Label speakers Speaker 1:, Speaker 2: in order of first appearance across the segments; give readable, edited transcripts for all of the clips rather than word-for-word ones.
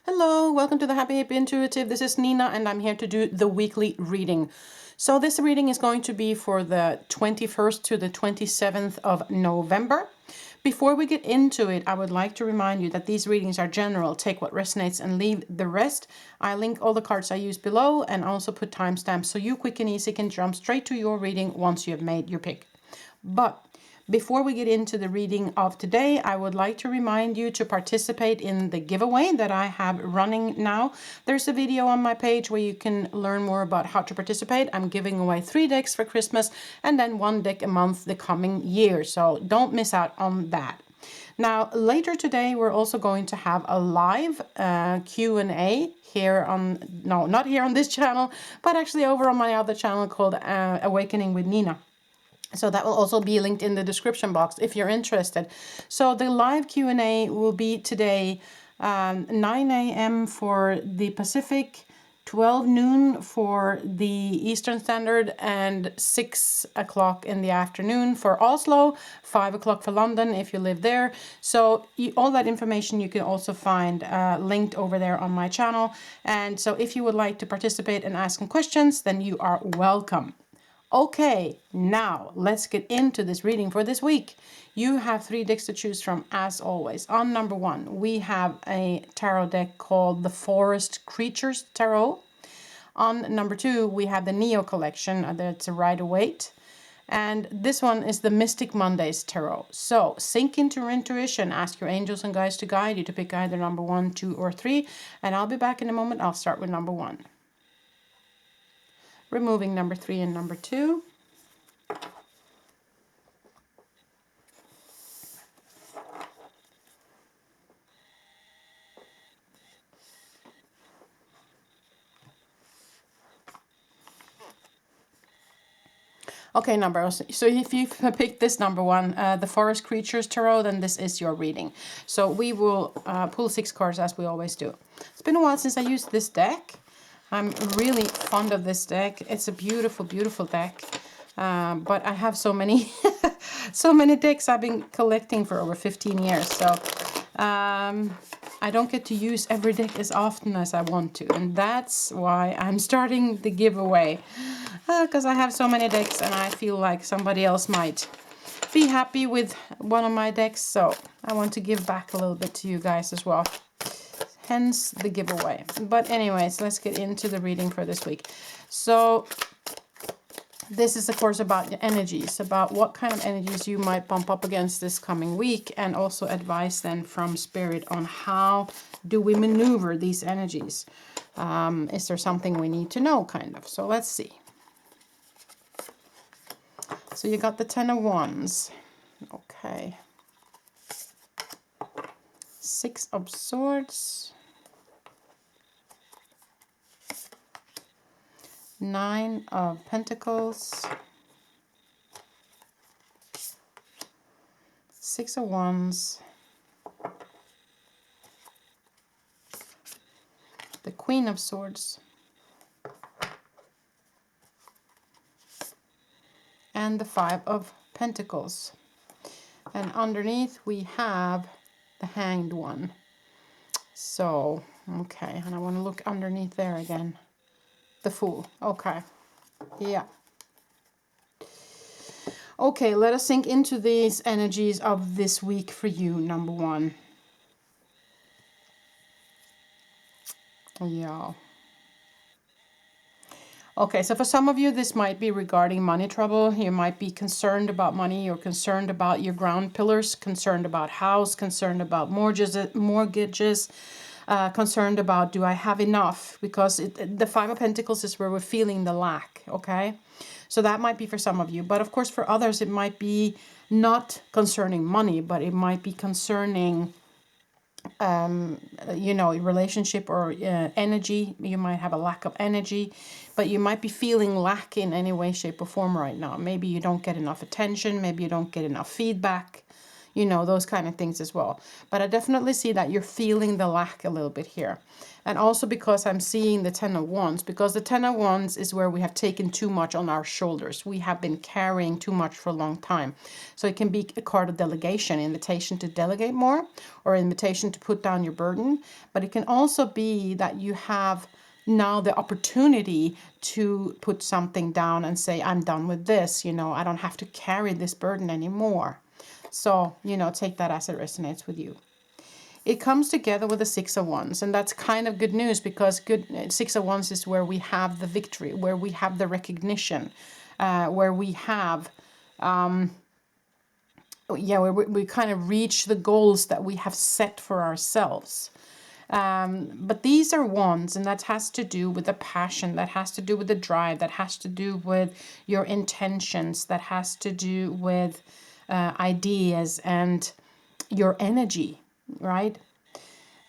Speaker 1: Hello, welcome to the Happy Hippie Intuitive. This is Nina and I'm here to do the weekly reading. So this reading is going to be for the 21st to the 27th of November. Before we get into it, I would like to remind you that these readings are general. Take what resonates and leave the rest. I link all the cards I use below and also put timestamps so you quick and easy can jump straight to your reading once you have made your pick. But before we get into the reading of today, I would like to remind you to participate in the giveaway that I have running now. There's a video on my page where you can learn more about how to participate. I'm giving away 3 decks for Christmas and then 1 deck a month the coming year. So don't miss out on that. Now, later today, we're also going to have a live Q&A here on, no, not here on this channel, but actually over on my other channel called Awakening with Nina. So that will also be linked in the description box if you're interested. So the live Q&A will be today 9 a.m. for the Pacific, 12 noon for the Eastern Standard, and 6 o'clock in the afternoon for Oslo, 5 o'clock for London if you live there. So all that information you can also find linked over there on my channel. And so if you would like to participate and ask some questions, then you are welcome. Okay, now let's get into this reading for this week. You have 3 decks to choose from as always. On number 1, we have a tarot deck called the Forest Creatures Tarot. On number 2, we have the Neo collection, that's a Rider-Waite. And this one is the Mystic Mondays Tarot. So sink into your intuition, ask your angels and guides to guide you to pick either number 1, 2, or 3. And I'll be back in a moment. I'll start with number 1. Removing number 3 and number 2. Okay, numbers. So if you've picked this number 1, the Forest Creatures Tarot, then this is your reading. So we will pull 6 cards as we always do. It's been a while since I used this deck. I'm really fond of this deck. It's a beautiful, beautiful deck. But I have so many, so many decks I've been collecting for over 15 years. So I don't get to use every deck as often as I want to. And that's why I'm starting the giveaway. Because I have so many decks and I feel like somebody else might be happy with one of my decks. So I want to give back a little bit to you guys as well. Hence the giveaway. But anyways, let's get into the reading for this week. So this is of course about the energies, about what kind of energies you might bump up against this coming week, and also advice then from Spirit on how do we maneuver these energies. Is there something we need to know, kind of? So let's see. So you got the 10 of Wands. Okay. 6 of Swords. 9 of Pentacles. 6 of Wands. The Queen of Swords. And the 5 of Pentacles. And underneath we have the Hanged One. So, okay, and I want to look underneath there again. The Fool. Okay. Yeah. Okay, let us sink into these energies of this week for you, number 1. Yeah. Okay, so for some of you, this might be regarding money trouble. You might be concerned about money. You're concerned about your ground pillars, concerned about house, concerned about mortgages, concerned about, do I have enough? Because the 5 of Pentacles is where we're feeling the lack, okay? So that might be for some of you. But of course, for others, it might be not concerning money, but it might be concerning you know, relationship or energy. You might have a lack of energy, but you might be feeling lack in any way, shape, or form right now. Maybe you don't get enough attention. Maybe you don't get enough feedback. you know, those kind of things as well. But I definitely see that you're feeling the lack a little bit here. And also because I'm seeing the Ten of Wands, because the Ten of Wands is where we have taken too much on our shoulders. We have been carrying too much for a long time. So it can be a card of delegation, invitation to delegate more, or invitation to put down your burden. But it can also be that you have now the opportunity to put something down and say, I'm done with this. You know, I don't have to carry this burden anymore. So, you know, take that as it resonates with you. It comes together with the Six of Wands, and that's kind of good news, because Six of Wands is where we have the victory, where we have the recognition, where we have, where we kind of reach the goals that we have set for ourselves. But these are wands, and that has to do with the passion, that has to do with the drive, that has to do with your intentions, that has to do with ideas and your energy, right?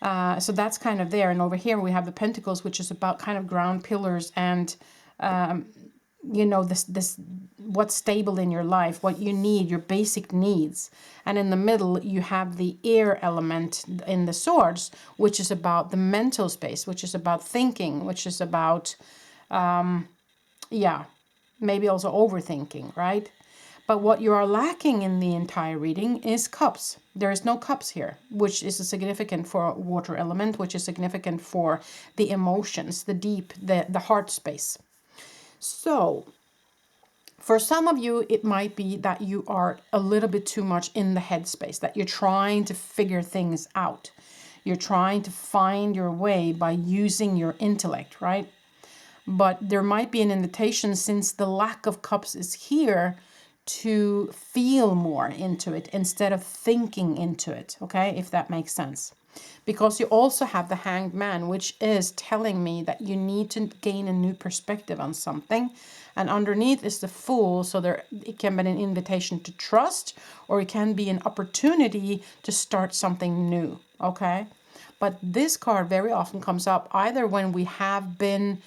Speaker 1: So that's kind of there. And over here we have the Pentacles, which is about kind of ground pillars and, you know, this what's stable in your life, what you need, your basic needs. And in the middle, you have the air element in the swords, which is about the mental space, which is about thinking, which is about, maybe also overthinking, right? But what you are lacking in the entire reading is cups. There is no cups here, which is significant for water element, which is significant for the emotions, the deep, the heart space. So for some of you, it might be that you are a little bit too much in the headspace, that you're trying to figure things out. You're trying to find your way by using your intellect, right? But there might be an invitation, since the lack of cups is here, to feel more into it instead of thinking into it, okay? If that makes sense. Because you also have the Hanged Man, which is telling me that you need to gain a new perspective on something. And underneath is the Fool, so it can be an invitation to trust, or it can be an opportunity to start something new, okay? But this card very often comes up either when we have been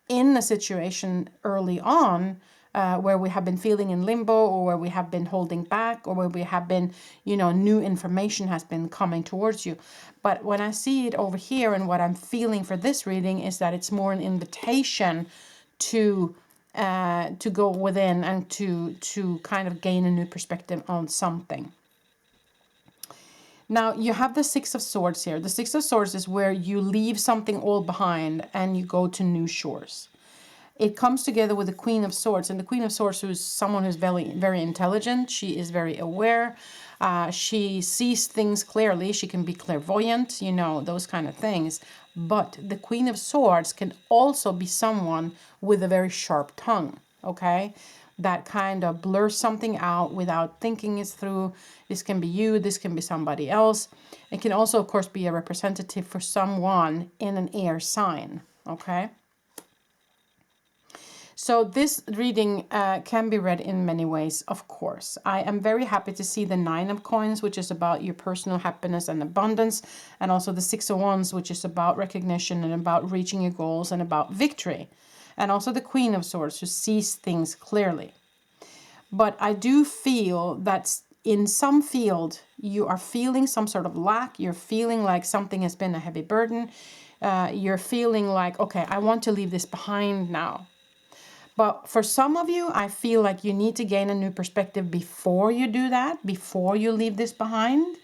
Speaker 1: in a situation early on, where we have been feeling in limbo, or where we have been holding back, or where we have been, you know, new information has been coming towards you. But when I see it over here, and what I'm feeling for this reading is that it's more an invitation to go within and to kind of gain a new perspective on something. Now you have the Six of Swords here. The Six of Swords is where you leave something all behind and you go to new shores. It comes together with the Queen of Swords, and the Queen of Swords is someone who's very, very intelligent. She is very aware. She sees things clearly. She can be clairvoyant, you know, those kind of things. But the Queen of Swords can also be someone with a very sharp tongue, okay? That kind of blurs something out without thinking it through. This can be you, this can be somebody else. It can also, of course, be a representative for someone in an air sign, okay? So this reading can be read in many ways, of course. I am very happy to see the Nine of Coins, which is about your personal happiness and abundance, and also the Six of Wands, which is about recognition and about reaching your goals and about victory. And also the Queen of Swords, who sees things clearly. But I do feel that in some field, you are feeling some sort of lack. You're feeling like something has been a heavy burden. You're feeling like, okay, I want to leave this behind now. But for some of you, I feel like you need to gain a new perspective before you do that, before you leave this behind.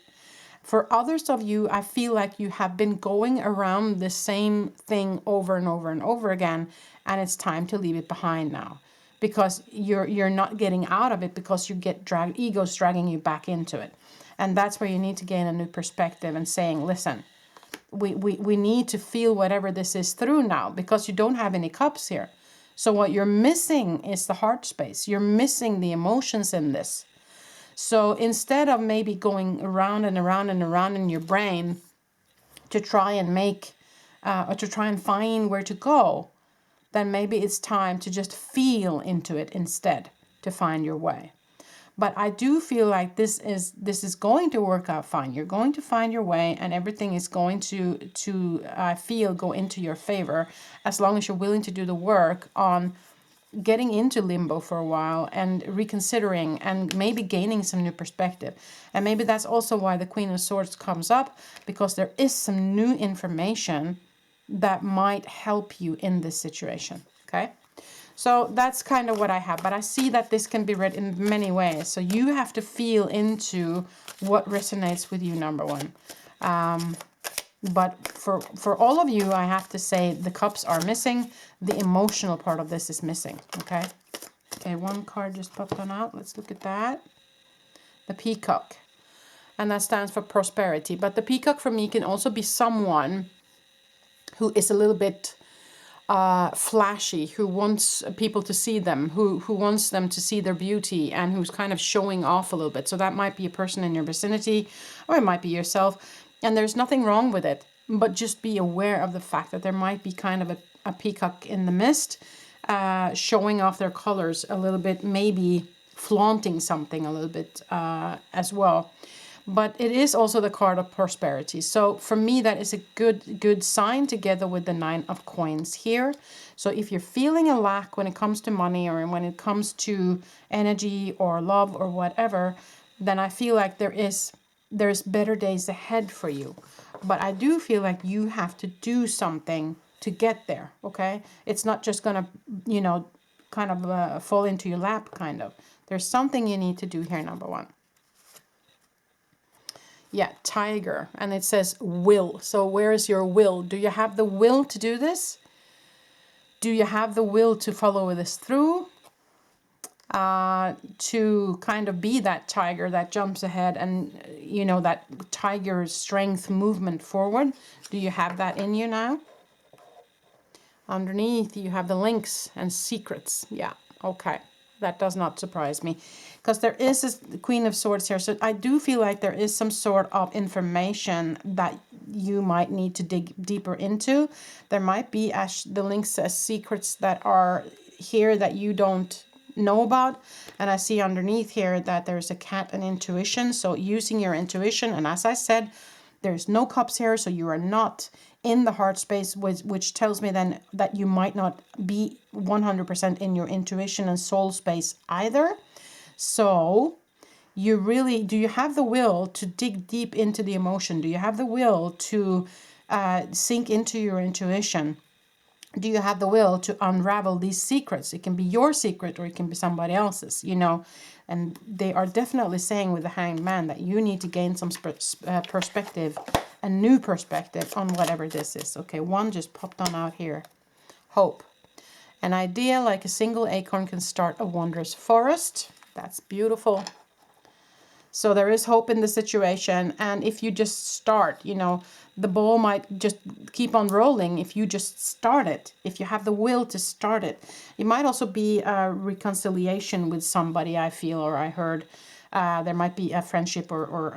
Speaker 1: For others of you, I feel like you have been going around the same thing over and over and over again, and it's time to leave it behind now. Because you're not getting out of it, because you get ego's dragging you back into it. And that's where you need to gain a new perspective and saying, listen, we need to feel whatever this is through now, because you don't have any cups here. So what you're missing is the heart space. You're missing the emotions in this. So instead of maybe going around and around and around in your brain to try and make, or to try and find where to go, then maybe it's time to just feel into it instead to find your way. But I do feel like this is going to work out fine. You're going to find your way, and everything is going to I feel, go into your favor, as long as you're willing to do the work on getting into limbo for a while and reconsidering and maybe gaining some new perspective. And maybe that's also why the Queen of Swords comes up, because there is some new information that might help you in this situation. Okay. So that's kind of what I have, but I see that this can be read in many ways. So you have to feel into what resonates with you, number one. But for all of you, I have to say the cups are missing. The emotional part of this is missing, okay? Okay, one card just popped on out. Let's look at that. The peacock. And that stands for prosperity. But the peacock for me can also be someone who is a little bit flashy, who wants people to see them, who wants them to see their beauty, and who's kind of showing off a little bit. So that might be a person in your vicinity, or it might be yourself. And there's nothing wrong with it, but just be aware of the fact that there might be kind of a peacock in the mist, showing off their colors a little bit, maybe flaunting something a little bit as well. But it is also the card of prosperity. So for me, that is a good sign, together with the 9 of coins here. So if you're feeling a lack when it comes to money, or when it comes to energy or love or whatever, then I feel like there's better days ahead for you. But I do feel like you have to do something to get there, okay? It's not just gonna, kind of fall into your lap, kind of. There's something you need to do here, number one. Yeah, tiger, and it says will. So where is your will? Do you have the will to do this? Do you have the will to follow this through? To kind of be that tiger that jumps ahead and, that tiger strength movement forward. Do you have that in you now? Underneath, you have the links and secrets. Yeah, okay. That does not surprise me, because there is this Queen of Swords here. So I do feel like there is some sort of information that you might need to dig deeper into. There might be the links as secrets that are here that you don't know about. And I see underneath here that there's a cat and intuition. So using your intuition. And as I said, there's no cups here, so you are not in the heart space, which tells me then that you might not be 100% in your intuition and soul space either. So do you have the will to dig deep into the emotion? Do you have the will to sink into your intuition? Do you have the will to unravel these secrets? It can be your secret, or it can be somebody else's, And they are definitely saying with the Hanged Man that you need to gain some perspective, a new perspective on whatever this is. Okay, one just popped on out here. Hope. An idea like a single acorn can start a wondrous forest. That's beautiful. So there is hope in the situation. And if you just start, the ball might just keep on rolling if you just start it. If you have the will to start it. It might also be a reconciliation with somebody, I feel, or I heard. There might be a friendship or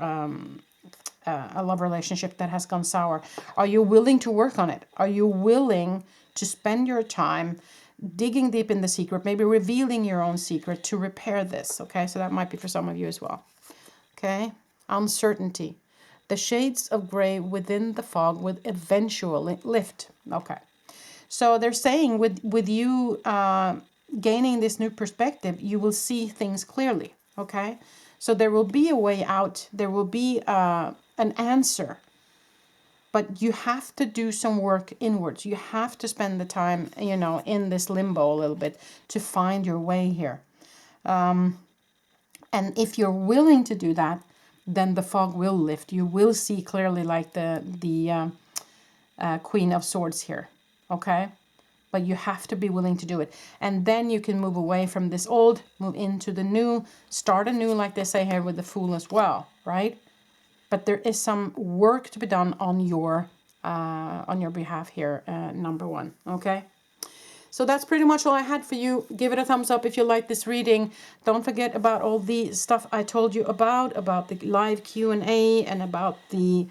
Speaker 1: a love relationship that has gone sour. Are you willing to work on it? Are you willing to spend your time digging deep in the secret, maybe revealing your own secret to repair this? Okay, so that might be for some of you as well. Okay, uncertainty. The shades of gray within the fog will eventually lift. Okay, so they're saying with you gaining this new perspective, you will see things clearly. Okay, so there will be a way out. There will be an answer. But you have to do some work inwards. You have to spend the time, in this limbo a little bit to find your way here. And if you're willing to do that, then the fog will lift. You will see clearly, like the Queen of Swords here, okay? But you have to be willing to do it. And then you can move away from this old, move into the new, start anew, like they say here with the Fool as well, right? But there is some work to be done on your behalf here, number one, okay? So that's pretty much all I had for you. Give it a thumbs up if you like this reading. Don't forget about all the stuff I told you about the live Q&A and about the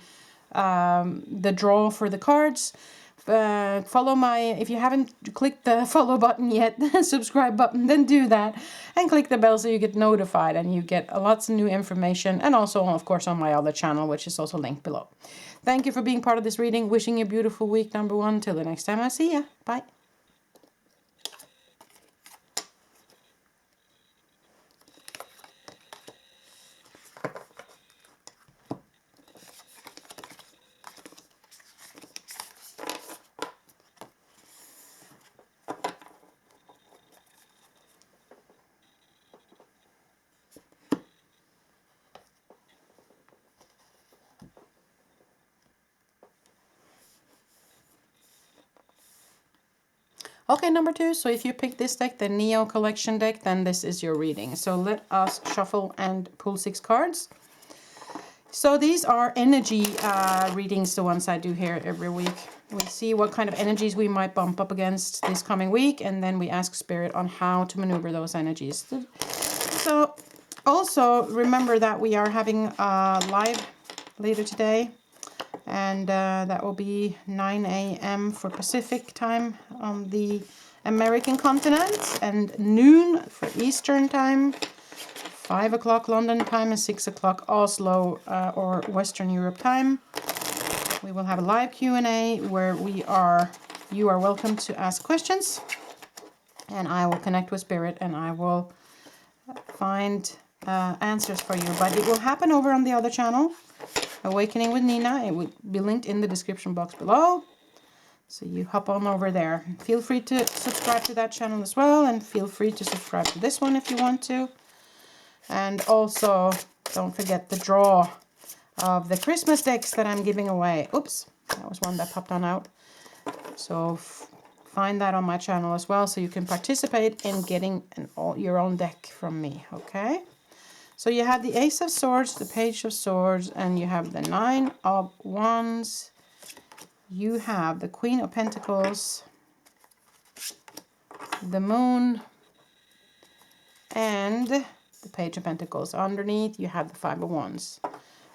Speaker 1: draw for the cards. Follow if you haven't clicked the follow button yet, subscribe button, then do that. And click the bell so you get notified and you get lots of new information. And also, of course, on my other channel, which is also linked below. Thank you for being part of this reading. Wishing you a beautiful week, number one. Till the next time I see ya. Bye. Okay, number 2. So if you pick this deck, the Neo Collection deck, then this is your reading. So let us shuffle and pull 6 cards. So these are energy readings, the ones I do here every week. We see what kind of energies we might bump up against this coming week, and then we ask Spirit on how to maneuver those energies. So also remember that we are having live later today, and that will be 9 a.m. for Pacific time on the American continent, and noon for Eastern time, 5 o'clock London time, and 6 o'clock Oslo or Western Europe time. We will have a live Q&A where you are welcome to ask questions, and I will connect with Spirit and I will find answers for you. But it will happen over on the other channel, Awakening with Nina. It will be linked in the description box below. So you hop on over there. Feel free to subscribe to that channel as well, and feel free to subscribe to this one if you want to. And also, don't forget the draw of the Christmas decks that I'm giving away. Oops, that was one that popped on out. So find that on my channel as well, so you can participate in getting your own deck from me, okay? So you have the Ace of Swords, the Page of Swords, and you have the 9 of Wands. You have the Queen of Pentacles, the Moon, and the Page of Pentacles. Underneath, you have the 5 of Wands.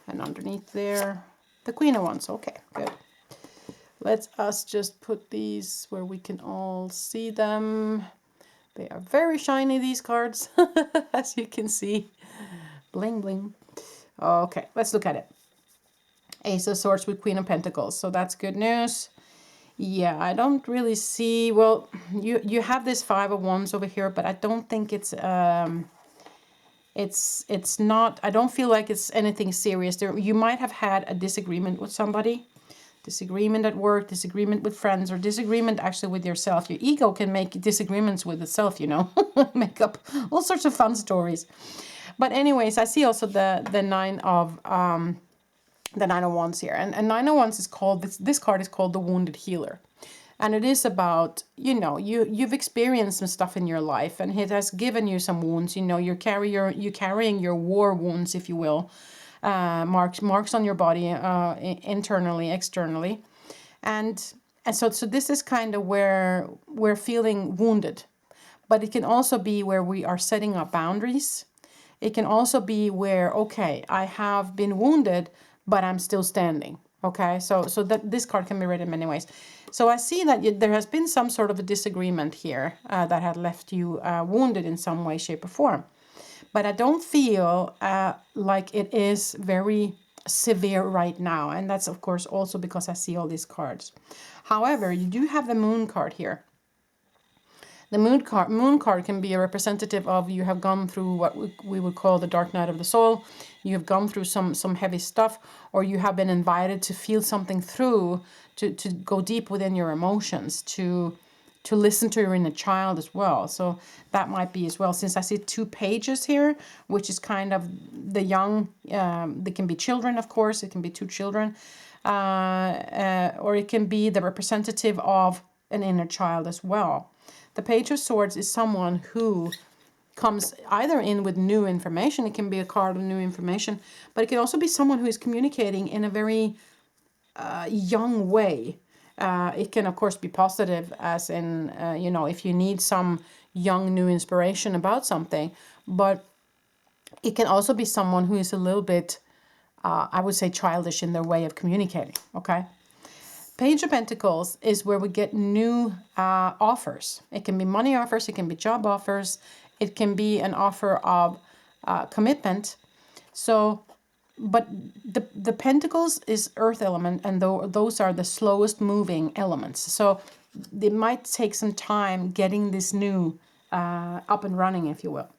Speaker 1: And underneath there, the Queen of Wands. Okay, good. Let us just put these where we can all see them. They are very shiny, these cards, as you can see. Bling, bling. Okay, let's look at it. Ace of Swords with Queen of Pentacles. So that's good news. Yeah, I don't really see... Well, you have this 5 of Wands over here, but I don't think it's not... I don't feel like it's anything serious. You might have had a disagreement with somebody. Disagreement at work, disagreement with friends, or disagreement actually with yourself. Your ego can make disagreements with itself, you know. Make up all sorts of fun stories. But anyways, I see also the 9 of Wands here. And 9 of Wands is called, this card is called the Wounded Healer. And it is about, you know, you've experienced some stuff in your life, and it has given you some wounds. You know, you're carrying your war wounds, if you will. Marks on your body, internally, externally. And so this is kind of where we're feeling wounded. But it can also be where we are setting up boundaries. It can also be where, okay, I have been wounded, but I'm still standing. Okay, so that this card can be read in many ways. So I see that there has been some sort of a disagreement here that had left you wounded in some way, shape, or form. But I don't feel like it is very severe right now. And that's, of course, also because I see all these cards. However, you do have the Moon card here. The moon card can be a representative of you have gone through what we would call the dark night of the soul. You have gone through some heavy stuff, or you have been invited to feel something through, to go deep within your emotions, to listen to your inner child as well. So that might be as well, since I see 2 pages here, which is kind of the young, they can be children, of course, it can be 2 children, or it can be the representative of an inner child as well. The Page of Swords is someone who comes either in with new information. It can be a card of new information, but it can also be someone who is communicating in a very young way. It can, of course, be positive, as in, you know, if you need some young new inspiration about something, but it can also be someone who is a little bit, I would say, childish in their way of communicating, okay? Page of Pentacles is where we get new offers. It can be money offers, it can be job offers, it can be an offer of commitment. So, but the Pentacles is earth element, and those are the slowest moving elements. So it might take some time getting this new up and running, if you will.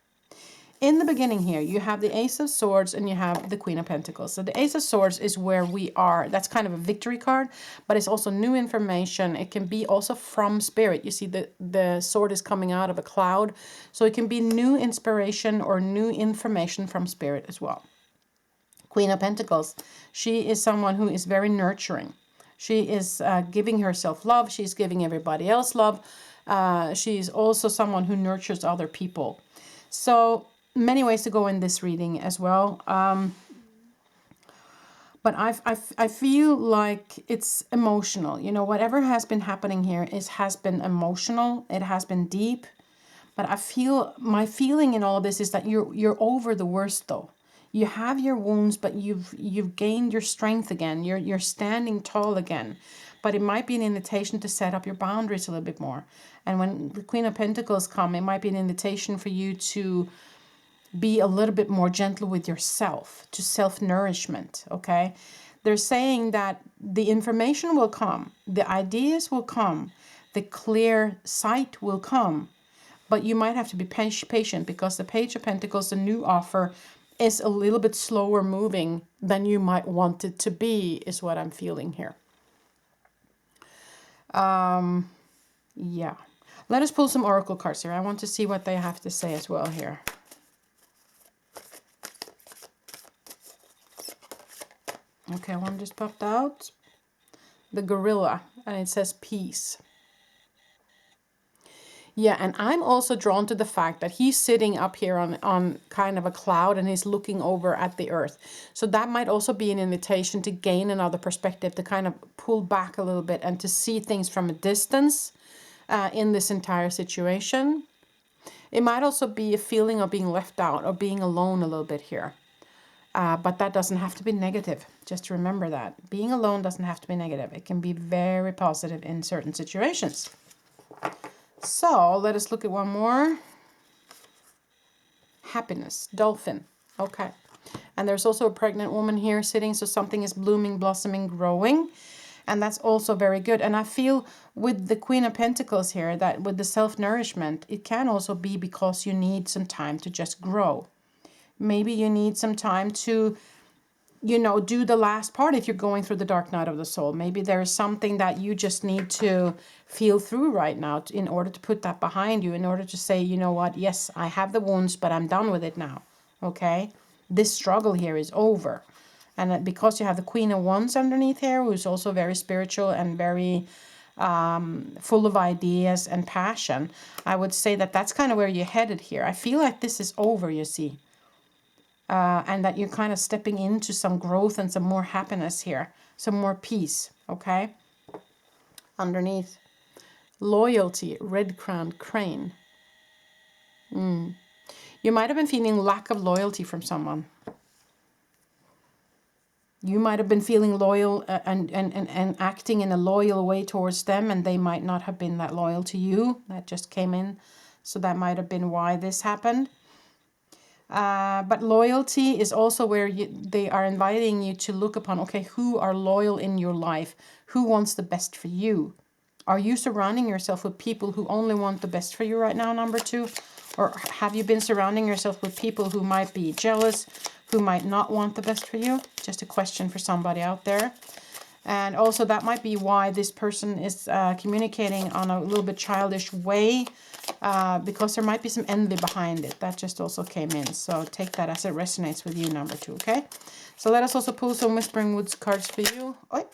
Speaker 1: In the beginning here, you have the Ace of Swords and you have the Queen of Pentacles. So the Ace of Swords is where we are. That's kind of a victory card, but it's also new information. It can be also from Spirit. You see the sword is coming out of a cloud. So it can be new inspiration or new information from Spirit as well. Queen of Pentacles, she is someone who is very nurturing. She is giving herself love. She's giving everybody else love. She's also someone who nurtures other people. So many ways to go in this reading as well. But I feel like it's emotional. You know, whatever has been happening here has been emotional. It has been deep. But I feel, my feeling in all of this is that you're over the worst though. You have your wounds, but you've gained your strength again. You're standing tall again. But it might be an invitation to set up your boundaries a little bit more. And when the Queen of Pentacles come, it might be an invitation for you to be a little bit more gentle with yourself, to self-nourishment, okay? They're saying that the information will come, the ideas will come, the clear sight will come, but you might have to be patient because the Page of Pentacles, the new offer, is a little bit slower moving than you might want it to be, is what I'm feeling here. Yeah. Let us pull some oracle cards here. I want to see what they have to say as well here. Okay, one just popped out. The gorilla, and it says peace. Yeah, and I'm also drawn to the fact that he's sitting up here on kind of a cloud and he's looking over at the earth. So that might also be an invitation to gain another perspective, to kind of pull back a little bit and to see things from a distance in this entire situation. It might also be a feeling of being left out or being alone a little bit here. But that doesn't have to be negative. Just remember that. Being alone doesn't have to be negative. It can be very positive in certain situations. So let us look at one more. Happiness, dolphin. Okay. And there's also a pregnant woman here sitting. So something is blooming, blossoming, growing. And that's also very good. And I feel with the Queen of Pentacles here that with the self-nourishment, it can also be because you need some time to just grow. Maybe you need some time to, you know, do the last part if you're going through the dark night of the soul. Maybe there is something that you just need to feel through right now in order to put that behind you, in order to say, you know what, yes, I have the wounds, but I'm done with it now, okay? This struggle here is over. And because you have the Queen of Wands underneath here, who's also very spiritual and very full of ideas and passion, I would say that that's kind of where you're headed here. I feel like this is over, you see. And that you're kind of stepping into some growth and some more happiness here. Some more peace, okay? Underneath. Loyalty, red-crowned crane. You might have been feeling lack of loyalty from someone. You might have been feeling loyal and acting in a loyal way towards them, and they might not have been that loyal to you. That just came in. So that might have been why this happened. But loyalty is also where they are inviting you to look upon, okay, who are loyal in your life? Who wants the best for you? Are you surrounding yourself with people who only want the best for you right now, number two? Or have you been surrounding yourself with people who might be jealous, who might not want the best for you? Just a question for somebody out there. And also that might be why this person is communicating on a little bit childish way, because there might be some envy behind it. That just also came in. So take that as it resonates with you, number two, okay? So let us also pull some Whispering Woods cards for you. Oh,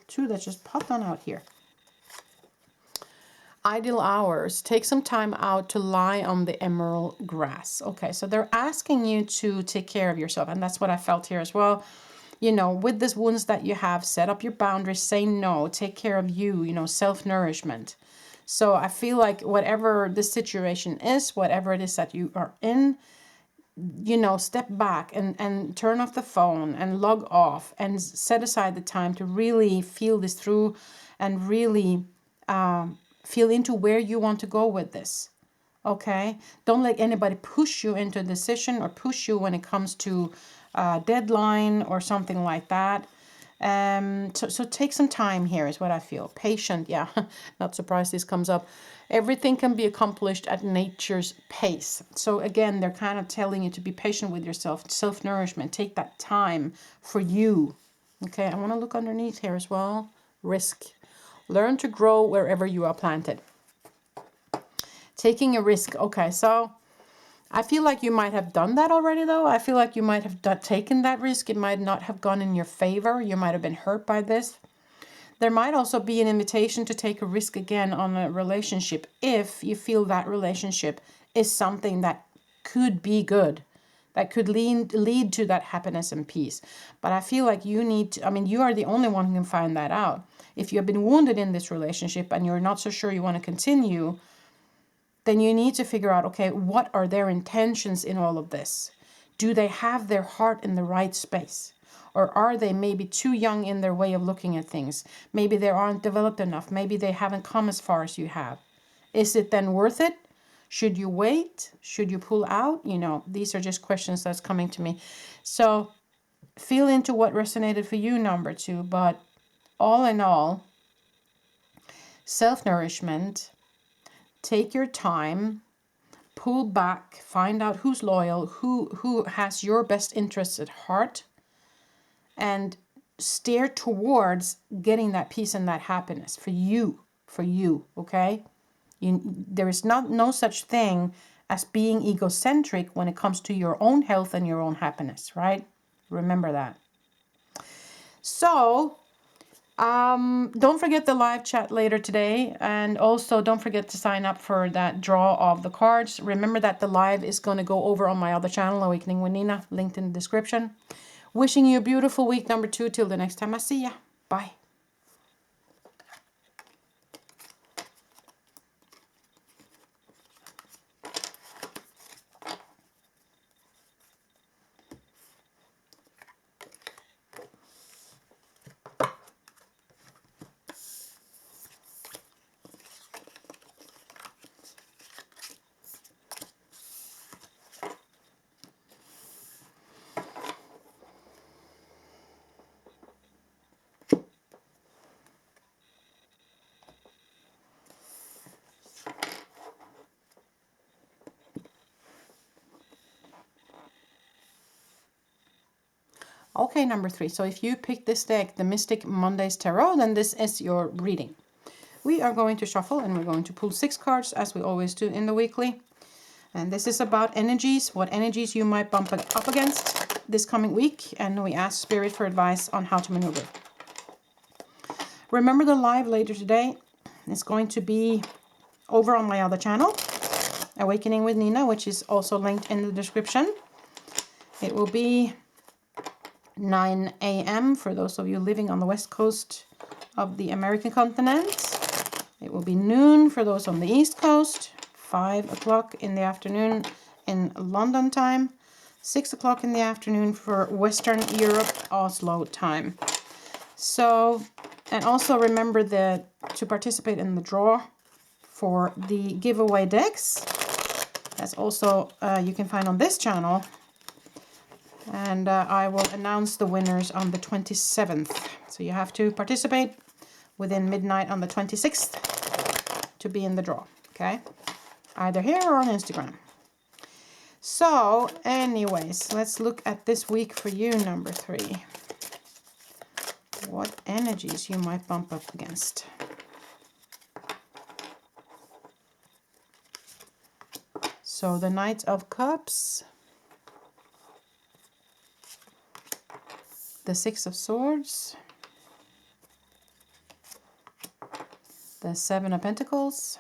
Speaker 1: two that just popped on out here. Ideal hours. Take some time out to lie on the emerald grass. Okay, so they're asking you to take care of yourself. And that's what I felt here as well. You know, with these wounds that you have, set up your boundaries, say no, take care of you, you know, self-nourishment. So I feel like whatever the situation is, whatever it is that you are in, you know, step back and turn off the phone and log off and set aside the time to really feel this through and really feel into where you want to go with this. Okay? Don't let anybody push you into a decision or push you when it comes to deadline or something like that. So take some time here is what I feel. Patient, yeah. Not surprised this comes up. Everything can be accomplished at nature's pace. So again, they're kind of telling you to be patient with yourself. Self-nourishment. Take that time for you. Okay, I want to look underneath here as well. Risk. Learn to grow wherever you are planted. Taking a risk. Okay, so I feel like you might have done that already, though. I feel like you might have taken that risk. It might not have gone in your favor. You might have been hurt by this. There might also be an invitation to take a risk again on a relationship if you feel that relationship is something that could be good, that could lead to that happiness and peace. But I feel like you need to, I mean, you are the only one who can find that out. If you have been wounded in this relationship and you're not so sure you want to continue, then you need to figure out, okay, what are their intentions in all of this? Do they have their heart in the right space? Or are they maybe too young in their way of looking at things? Maybe they aren't developed enough. Maybe they haven't come as far as you have. Is it then worth it? Should you wait? Should you pull out? You know, these are just questions that's coming to me. So feel into what resonated for you, number 2. But all in all, self-nourishment, take your time, pull back, find out who's loyal, who has your best interests at heart, and steer towards getting that peace and that happiness for you, okay? There is no such thing as being egocentric when it comes to your own health and your own happiness, right? Remember that. So, don't forget the live chat later today, and also don't forget to sign up for that draw of the cards. Remember that the live is going to go over on my other channel, Awakening with Nina, linked in the description. Wishing you a beautiful week, number 2, till the next time I see ya. Bye. Okay, number 3. So if you pick this deck, the Mystic Mondays Tarot, then this is your reading. We are going to shuffle and we're going to pull 6 cards as we always do in the weekly. And this is about energies, what energies you might bump up against this coming week. And we ask Spirit for advice on how to maneuver. Remember the live later today is going to be over on my other channel, Awakening with Nina, which is also linked in the description. It will be 9 a.m. for those of you living on the west coast of the American continent. It will be noon for those on the east coast, 5 o'clock in the afternoon in London time, 6 o'clock in the afternoon for Western Europe, Oslo time. So, and also remember to participate in the draw for the giveaway decks. That's also, you can find on this channel. And I will announce the winners on the 27th. So you have to participate within midnight on the 26th to be in the draw, okay? Either here or on Instagram. So, anyways, let's look at this week for you, number 3. What energies you might bump up against. So, the Knight of Cups. The 6 of Swords, the 7 of Pentacles,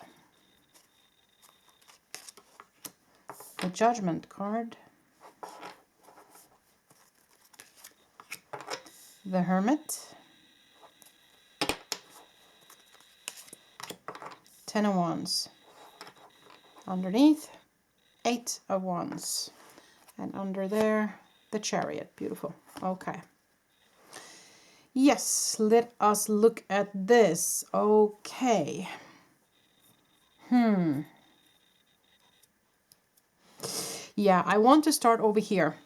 Speaker 1: the Judgment card, the Hermit, 10 of Wands, underneath, 8 of Wands, and under there, the Chariot. Beautiful. Okay. Yes, let us look at this. Okay. Yeah, I want to start over here.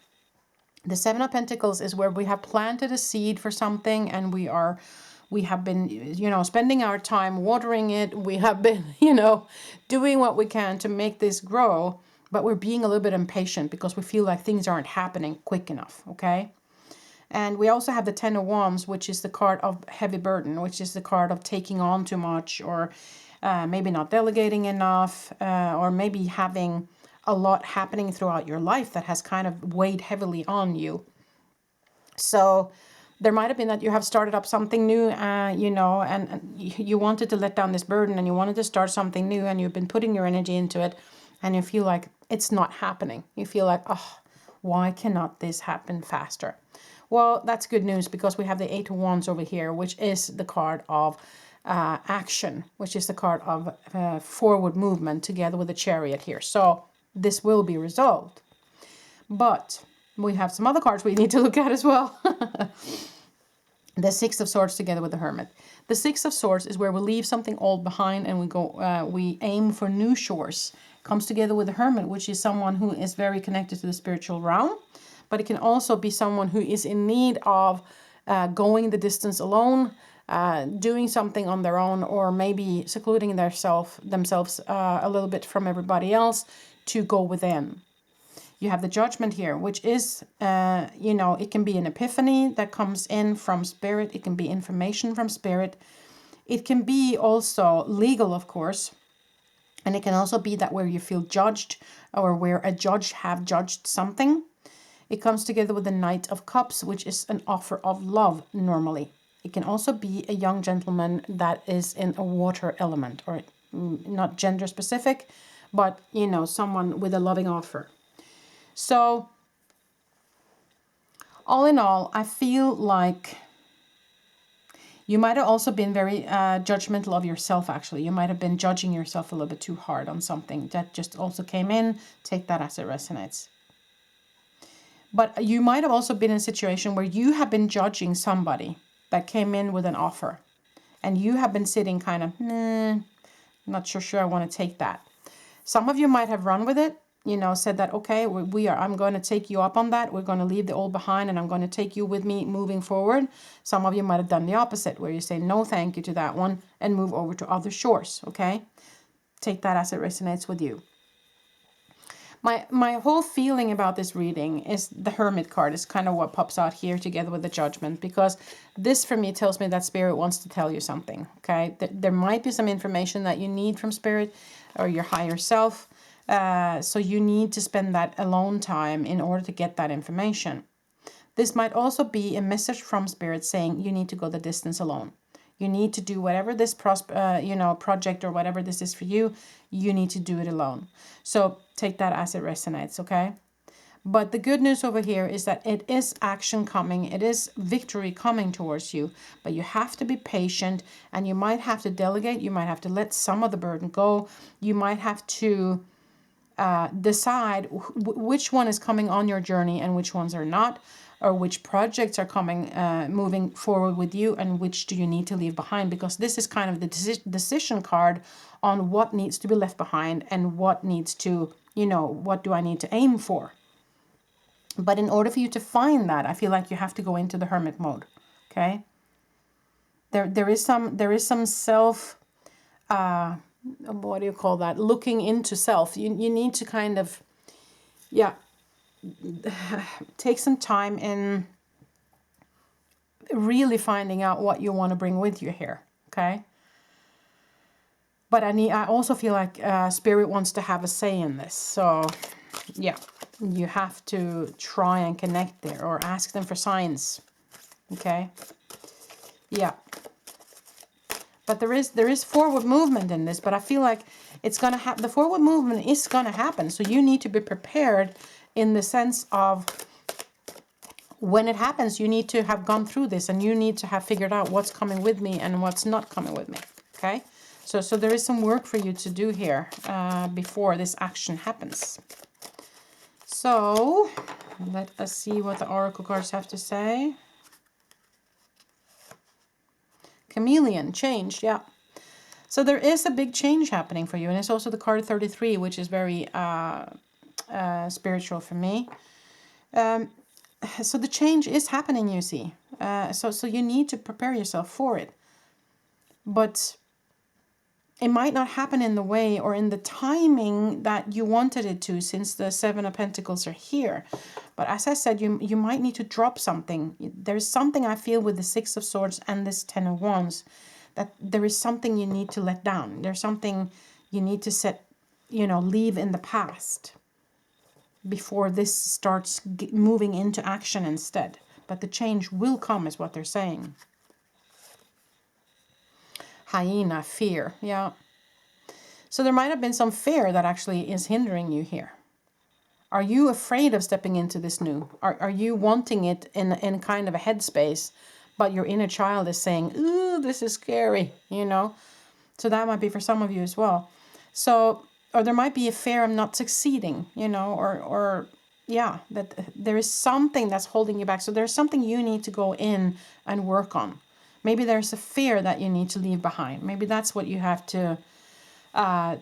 Speaker 1: The 7 of Pentacles is where we have planted a seed for something, and we have been, you know, spending our time watering it. We have been, you know, doing what we can to make this grow, but we're being a little bit impatient because we feel like things aren't happening quick enough, okay? And we also have the 10 of Wands, which is the card of heavy burden, which is the card of taking on too much, or maybe not delegating enough, or maybe having a lot happening throughout your life that has kind of weighed heavily on you. So There might have been that you have started up something new, you know, and you wanted to let down this burden and you wanted to start something new and you've been putting your energy into it and you feel like it's not happening. You feel like, oh, why cannot this happen faster? Well, that's good news because we have the Eight of Wands over here, which is the card of action, which is the card of forward movement together with the Chariot here. So this will be resolved. But we have some other cards we need to look at as well. The Six of Swords together with the Hermit. The Six of Swords is where we leave something old behind and we aim for new shores. Comes together with the Hermit, which is someone who is very connected to the spiritual realm. But it can also be someone who is in need of going the distance alone, doing something on their own, or maybe secluding themselves a little bit from everybody else to go within. You have the Judgment here, which is, you know, it can be an epiphany that comes in from spirit. It can be information from spirit. It can be also legal, of course. And it can also be that where you feel judged or where a judge have judged something. It comes together with the Knight of Cups, which is an offer of love normally. It can also be a young gentleman that is in a water element, or not gender specific, but, you know, someone with a loving offer. So, all in all, I feel like you might have also been very judgmental of yourself, actually. You might have been judging yourself a little bit too hard on something that just also came in. Take that as it resonates. But you might have also been in a situation where you have been judging somebody that came in with an offer. And you have been sitting kind of, not sure I want to take that. Some of you might have run with it, you know, said that, okay, I'm going to take you up on that. We're going to leave the old behind and I'm going to take you with me moving forward. Some of you might have done the opposite, where you say no thank you to that one and move over to other shores, okay? Take that as it resonates with you. My whole feeling about this reading is the Hermit card is kind of what pops out here together with the Judgment, because this for me tells me that Spirit wants to tell you something, okay? There might be some information that you need from Spirit or your higher self, so you need to spend that alone time in order to get that information. This might also be a message from Spirit saying you need to go the distance alone. You need to do whatever this project or whatever this is for you, you need to do it alone. So take that as it resonates, okay? But the good news over here is that it is action coming. It is victory coming towards you. But you have to be patient and you might have to delegate. You might have to let some of the burden go. You might have to decide which one is coming on your journey and which ones are not, or which projects are coming, moving forward with you, and which do you need to leave behind, because this is kind of the decision card on what needs to be left behind and what needs to, you know, what do I need to aim for. But in order for you to find that, I feel like you have to go into the Hermit mode, okay? There is some self, what do you call that? Looking into self. You need to kind of, yeah, take some time in really finding out what you want to bring with you here, okay? But I also feel like Spirit wants to have a say in this. So, yeah, you have to try and connect there or ask them for signs, okay? Yeah. But there is forward movement in this, but I feel like it's going to happen. The forward movement is going to happen. So you need to be prepared in the sense of when it happens, you need to have gone through this and you need to have figured out what's coming with me and what's not coming with me. Okay. So there is some work for you to do here before this action happens. So let us see what the oracle cards have to say. Chameleon, change, yeah. So there is a big change happening for you. And it's also the card 33, which is very spiritual for me. So the change is happening, you see. So you need to prepare yourself for it. But it might not happen in the way or in the timing that you wanted it to, since the Seven of Pentacles are here. But as I said, you might need to drop something. There's something I feel with the Six of Swords and this Ten of Wands, that there is something you need to let down. There's something you need to leave in the past before this starts moving into action instead. but the change will come is what they're saying. Hyena, fear. Yeah. So there might have been some fear that actually is hindering you here. Are you afraid of stepping into this new? Are you wanting it in kind of a headspace, but your inner child is saying, ooh, this is scary, you know? So that might be for some of you as well. So, or there might be a fear of not succeeding, you know, or yeah, that there is something that's holding you back. So there's something you need to go in and work on. Maybe there's a fear that you need to leave behind. Maybe that's what you have to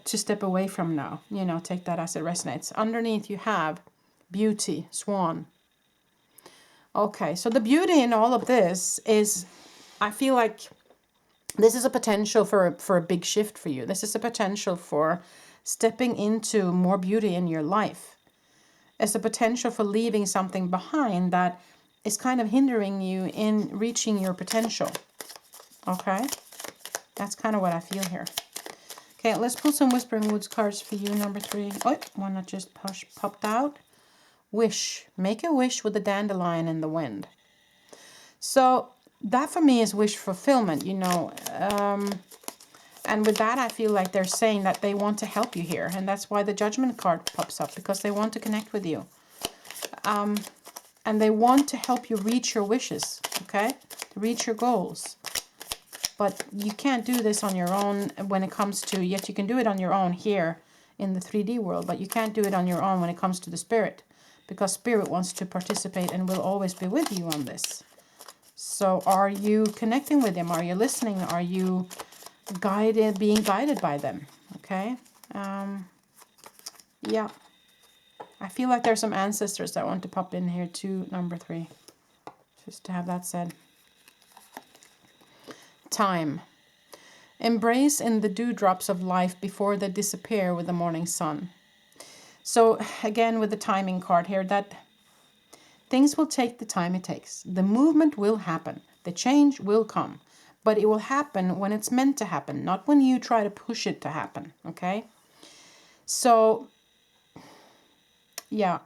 Speaker 1: step away from now. You know, take that as it resonates. Underneath you have beauty, swan. Okay, so the beauty in all of this is, I feel like this is a potential for a big shift for you. This is a potential for stepping into more beauty in your life. It's a potential for leaving something behind that is kind of hindering you in reaching your potential. Okay, that's kind of what I feel here. Okay, let's pull some Whispering Woods cards for you, number 3. Oh, one that just popped out. Wish. Make a wish with the dandelion in the wind. So that for me is wish fulfillment, you know. And with that, I feel like they're saying that they want to help you here. And that's why the Judgment card pops up, because they want to connect with you. And they want to help you reach your wishes, okay? Reach your goals. But you can't do this on your own when it comes to, yet you can do it on your own here in the 3D world, but you can't do it on your own when it comes to the spirit, because spirit wants to participate and will always be with you on this. So are you connecting with them? Are you listening? Are you being guided by them? Okay. Yeah. I feel like there's some ancestors that want to pop in here too, number 3. Just to have that said. Time. Embrace in the dewdrops of life before they disappear with the morning sun. So again, with the timing card here, that things will take the time it takes. The movement will happen. The change will come. But it will happen when it's meant to happen, not when you try to push it to happen. Okay? So, yeah.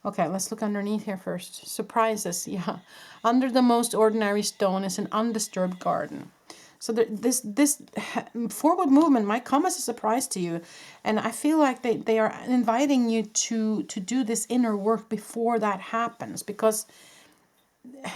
Speaker 1: Okay, let's look underneath here first. Surprises, yeah. Under the most ordinary stone is an undisturbed garden. So this forward movement might come as a surprise to you. And I feel like they are inviting you to do this inner work before that happens. Because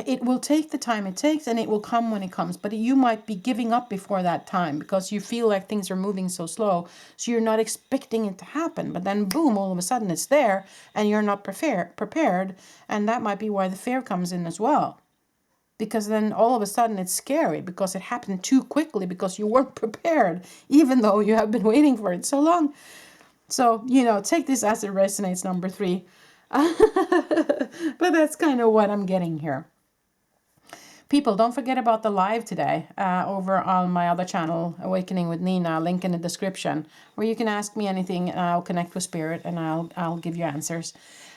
Speaker 1: it will take the time it takes, and it will come when it comes. But you might be giving up before that time because you feel like things are moving so slow. So you're not expecting it to happen. But then boom, all of a sudden it's there and you're not prepared. And that might be why the fear comes in as well. Because then all of a sudden it's scary because it happened too quickly because you weren't prepared, even though you have been waiting for it so long. So, you know, take this as it resonates, number 3. But that's kind of what I'm getting here. People, don't forget about the live today over on my other channel, Awakening with Nina, link in the description, where you can ask me anything and I'll connect with spirit and I'll give you answers.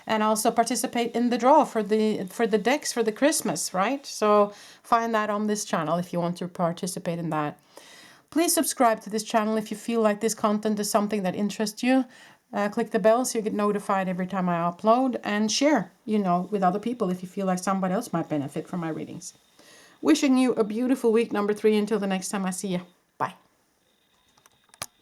Speaker 1: And also participate in the draw for the decks for the Christmas, right? So find that on this channel if you want to participate in that. Please subscribe to this channel if you feel like this content is something that interests you. Click the bell so you get notified every time I upload, and share, you know, with other people if you feel like somebody else might benefit from my readings. Wishing you a beautiful week, number 3, until the next time I see you.